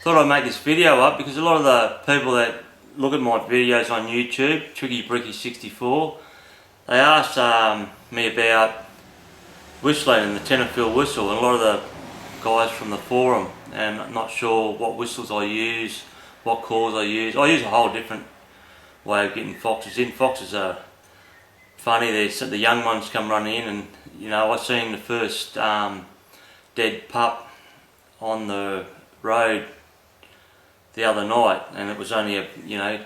Thought I'd make this video up because a lot of the people that look at my videos on YouTube, Tricky Bricky 64, they asked me about whistling and the Tenterfield whistle, and a lot of the guys from the forum, and I'm not sure what whistles I use, what calls I use. I use a whole different way of getting foxes in. Foxes are funny, the young ones come running in, and you know, I seen the first dead pup on the road the other night, and it was only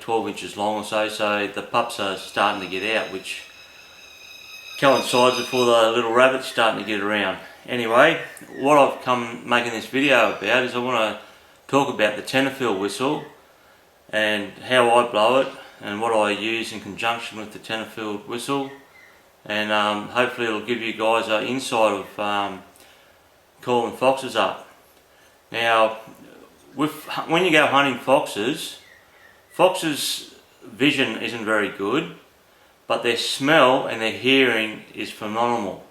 12 inches long or so, so the pups are starting to get out, which coincides before the little rabbit's starting to get around. Anyway, what I've come making this video about is I want to talk about the Tenterfield whistle and how I blow it and what I use in conjunction with the Tenterfield whistle, and hopefully it'll give you guys an insight of calling foxes up. Now, when you go hunting foxes, foxes' vision isn't very good, but their smell and their hearing is phenomenal.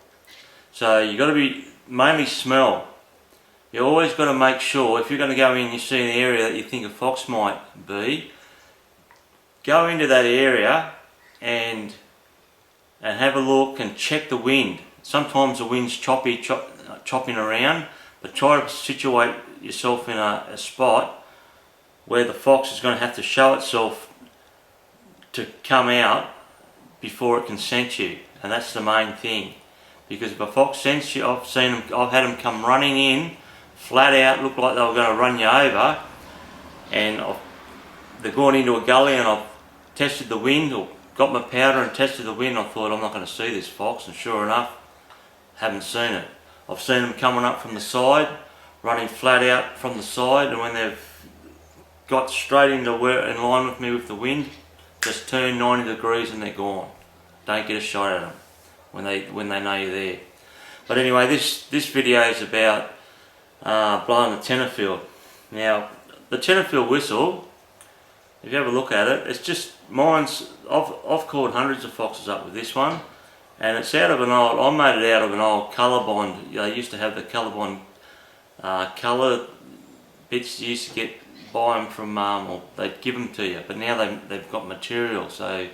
So you've got to be mainly smell. You always got to make sure, if you're going to go in and you see an area that you think a fox might be, go into that area and have a look and check the wind. Sometimes the wind's chopping around, but try to situate yourself in a spot where the fox is going to have to show itself to come out before it can scent you, and that's the main thing. Because if a fox scents you, I've had them come running in flat out, look like they were going to run you over, and they're going into a gully, and I've tested the wind, or got my powder and tested the wind. I thought, I'm not going to see this fox, and sure enough, haven't seen it. I've seen them coming up from the side, running flat out from the side, and when they've got straight into in line with me with the wind, just turn 90 degrees and they're gone. Don't get a shot at them when they know you're there. But anyway, this video is about blowing the Tenterfield. Now, the Tenterfield whistle, if you have a look at it, it's just I've caught hundreds of foxes up with this one, and it's out of I made it out of an old colour bond. They used to have the colour bond colour bits you used to get buy them from, or they'd give them to you, but now they've got material, so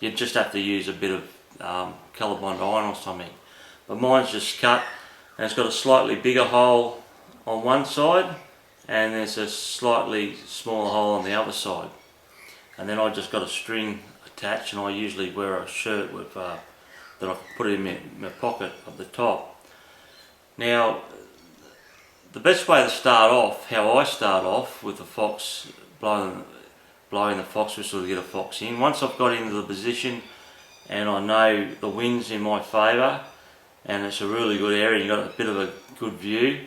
you just have to use a bit of colour bond iron or something. But mine's just cut, and it's got a slightly bigger hole on one side, and there's a slightly smaller hole on the other side. And then I just got a string attached, and I usually wear a shirt with that I put in my pocket at the top. Now, the best way to start off, how I start off with the fox, blowing the fox whistle to get a fox in. Once I've got into the position and I know the wind's in my favour and it's a really good area, you've got a bit of a good view,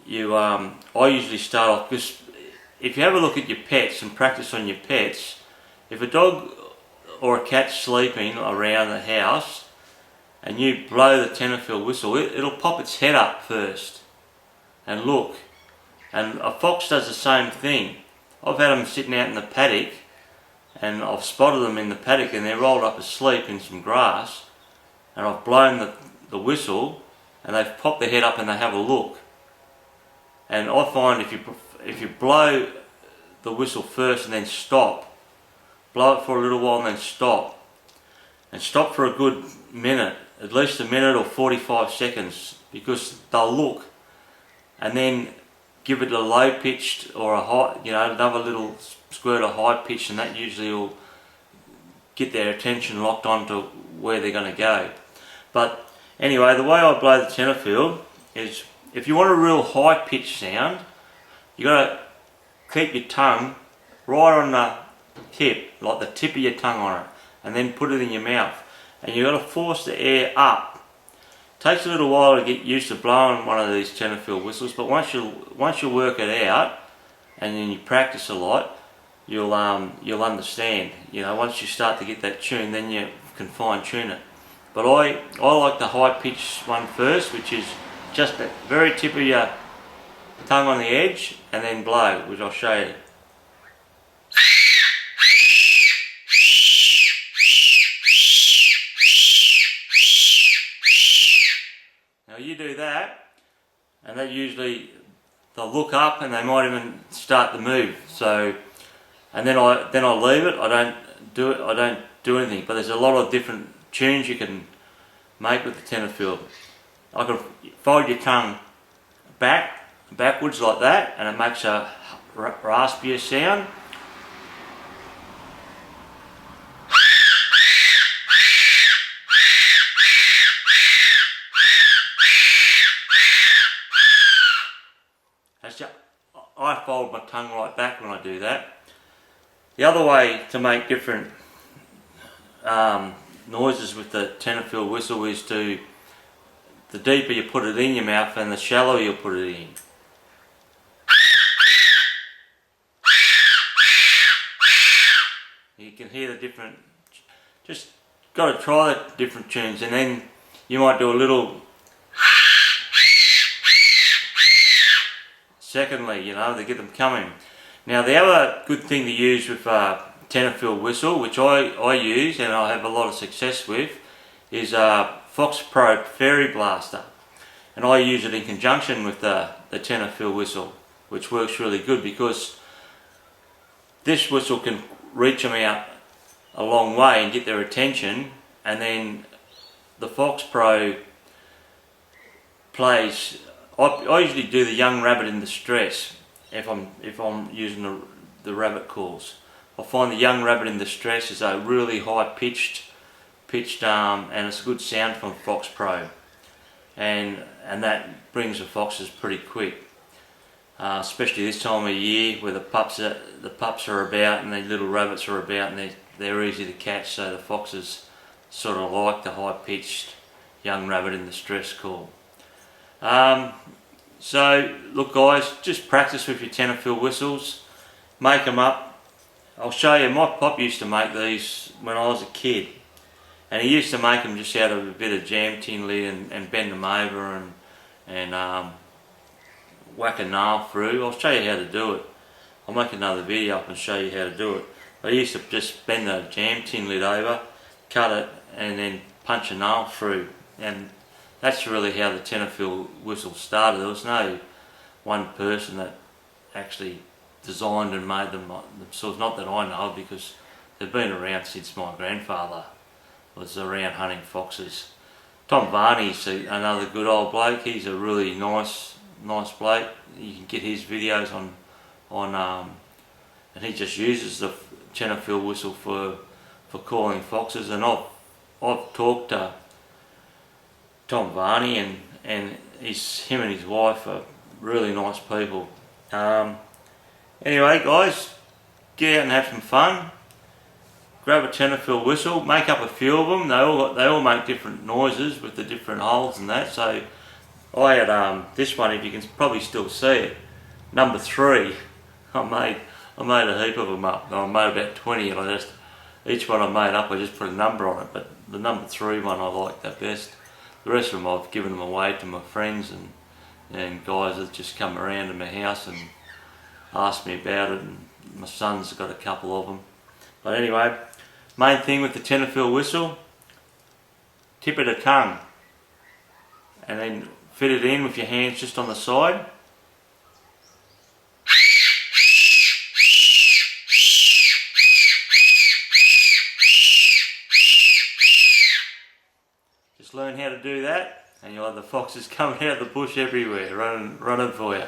I usually start off, because if you have a look at your pets and practice on your pets, if a dog or a cat's sleeping around the house and you blow the Tenterfield whistle, it'll pop its head up first and look. And a fox does the same thing. I've had them sitting out in the paddock, and I've spotted them in the paddock and they're rolled up asleep in some grass, and I've blown the whistle and they've popped their head up and they have a look. And I find if you blow the whistle first and then stop, blow it for a little while and then stop, and stop for a good minute, at least a minute or 45 seconds, because they'll look, and then give it a low pitched or a high, another little squirt of high pitch, and that usually will get their attention locked onto where they're going to go. But anyway, the way I blow the Tenterfield is, if you want a real high pitched sound, you got to keep your tongue right on the tip, like the tip of your tongue on it, and then put it in your mouth, and you got to force the air up. Takes a little while to get used to blowing one of these Tenterfield whistles, but once you work it out and then you practice a lot, you'll understand. Once you start to get that tune, then you can fine tune it. But I like the high pitched one first, which is just the very tip of your tongue on the edge, and then blow, which I'll show you. Now you do that, and that usually they'll look up and they might even start the move. So, and then I leave it. I don't do anything. But there's a lot of different tunes you can make with the Tenterfield. I can fold your tongue backwards like that, and it makes a raspier sound. I fold my tongue right back when I do that. The other way to make different noises with the Tenterfield whistle is the deeper you put it in your mouth and the shallower you put it in. You can hear the different, just got to try the different tunes, and then you might do a little secondly, you know, to get them coming. Now the other good thing to use with Tenterfield whistle, which I use and I have a lot of success with, is Fox Pro Fairy Blaster, and I use it in conjunction with the Tenterfield whistle, which works really good because this whistle can reach them out a long way and get their attention, and then the Fox Pro plays. I usually do the young rabbit in distress if I'm using the rabbit calls. I find the young rabbit in distress is a really high pitched and it's a good sound from Fox Pro, and that brings the foxes pretty quick, especially this time of year where the pups are about and the little rabbits are about, and they're easy to catch. So the foxes sort of like the high pitched young rabbit in distress call. So look guys, just practice with your Tenterfield whistles, make them up. I'll show you, my pop used to make these when I was a kid, and he used to make them just out of a bit of jam tin lid and bend them over and whack a nail through. I'll show you how to do it. I'll make another video up and show you how to do it. But I used to just bend the jam tin lid over, cut it, and then punch a nail through, and that's really how the Tenterfield whistle started. There was no one person that actually designed and made them themselves, not that I know, because they've been around since my grandfather was around hunting foxes. Tom Varney's another good old bloke. He's a really nice bloke. You can get his videos on and he just uses the Tenterfield whistle for calling foxes. And I've talked to Tom Varney, and him and his wife are really nice people. Anyway guys, get out and have some fun. Grab a Tenterfield whistle, make up a few of them. They all make different noises with the different holes and that. So I had this one, if you can probably still see it, number 3. I made a heap of them up. I made about 20, and each one I made up, I just put a number on it. But the number 3 one I like the best. The rest of them I've given them away to my friends and guys that just come around to my house and ask me about it, and my son's got a couple of them. But anyway, main thing with the Tenterfield whistle, tip of the tongue, and then fit it in with your hands just on the side. Just learn how to do that, and you'll have the foxes coming out of the bush everywhere, running for you.